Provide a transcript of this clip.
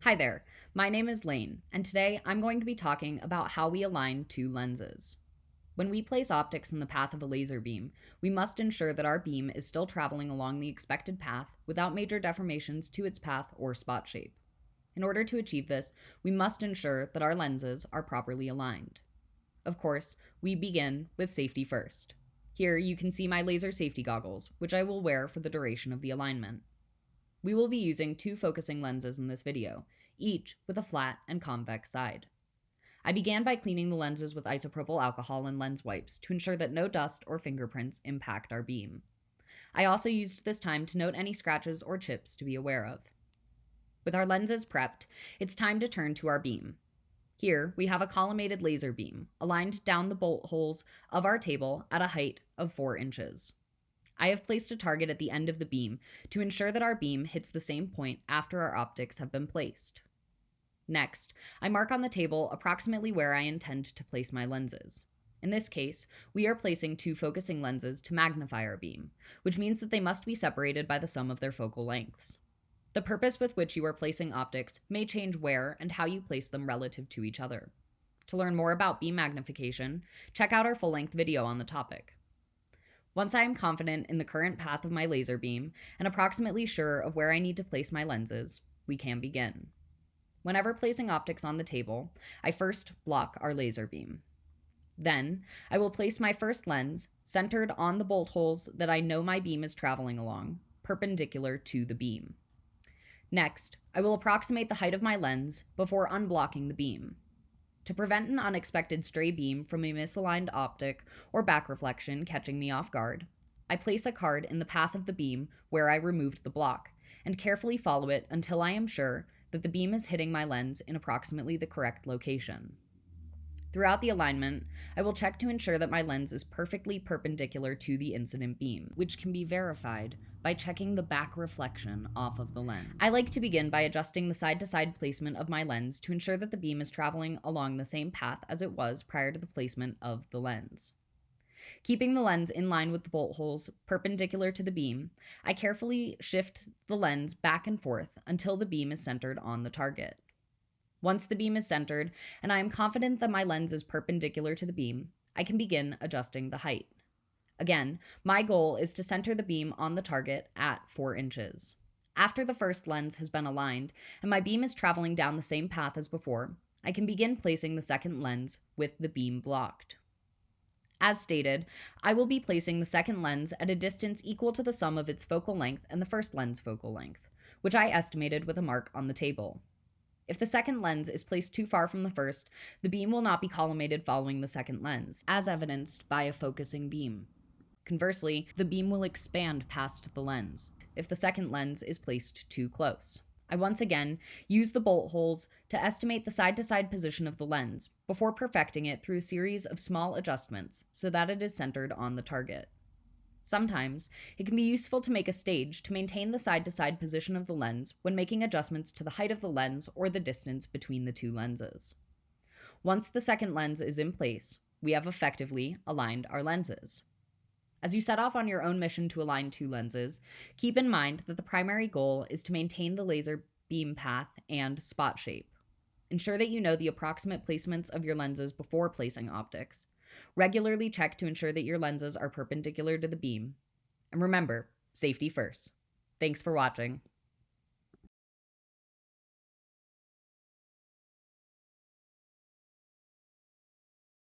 Hi there, my name is Lane, and today I'm going to be talking about how we align two lenses. When we place optics in the path of a laser beam, we must ensure that our beam is still traveling along the expected path without major deformations to its path or spot shape. In order to achieve this, we must ensure that our lenses are properly aligned. Of course, we begin with safety first. Here you can see my laser safety goggles, which I will wear for the duration of the alignment. We will be using two focusing lenses in this video, each with a flat and convex side. I began by cleaning the lenses with isopropyl alcohol and lens wipes to ensure that no dust or fingerprints impact our beam. I also used this time to note any scratches or chips to be aware of. With our lenses prepped, it's time to turn to our beam. Here, we have a collimated laser beam, aligned down the bolt holes of our table at a height of 4 inches. I have placed a target at the end of the beam to ensure that our beam hits the same point after our optics have been placed. Next, I mark on the table approximately where I intend to place my lenses. In this case, we are placing two focusing lenses to magnify our beam, which means that they must be separated by the sum of their focal lengths. The purpose with which you are placing optics may change where and how you place them relative to each other. To learn more about beam magnification, check out our full-length video on the topic. Once I am confident in the current path of my laser beam and approximately sure of where I need to place my lenses, we can begin. Whenever placing optics on the table, I first block our laser beam. Then, I will place my first lens centered on the bolt holes that I know my beam is traveling along, perpendicular to the beam. Next, I will approximate the height of my lens before unblocking the beam. To prevent an unexpected stray beam from a misaligned optic or back reflection catching me off guard, I place a card in the path of the beam where I removed the block and carefully follow it until I am sure that the beam is hitting my lens in approximately the correct location. Throughout the alignment, I will check to ensure that my lens is perfectly perpendicular to the incident beam, which can be verified by checking the back reflection off of the lens. I like to begin by adjusting the side-to-side placement of my lens to ensure that the beam is traveling along the same path as it was prior to the placement of the lens. Keeping the lens in line with the bolt holes perpendicular to the beam, I carefully shift the lens back and forth until the beam is centered on the target. Once the beam is centered, and I am confident that my lens is perpendicular to the beam, I can begin adjusting the height. Again, my goal is to center the beam on the target at 4 inches. After the first lens has been aligned, and my beam is traveling down the same path as before, I can begin placing the second lens with the beam blocked. As stated, I will be placing the second lens at a distance equal to the sum of its focal length and the first lens focal length, which I estimated with a mark on the table. If the second lens is placed too far from the first, the beam will not be collimated following the second lens, as evidenced by a focusing beam. Conversely, the beam will expand past the lens if the second lens is placed too close. I once again use the bolt holes to estimate the side-to-side position of the lens before perfecting it through a series of small adjustments so that it is centered on the target. Sometimes, it can be useful to make a stage to maintain the side-to-side position of the lens when making adjustments to the height of the lens or the distance between the two lenses. Once the second lens is in place, we have effectively aligned our lenses. As you set off on your own mission to align two lenses, keep in mind that the primary goal is to maintain the laser beam path and spot shape. Ensure that you know the approximate placements of your lenses before placing optics. Regularly check to ensure that your lenses are perpendicular to the beam. And remember, safety first. Thanks for watching.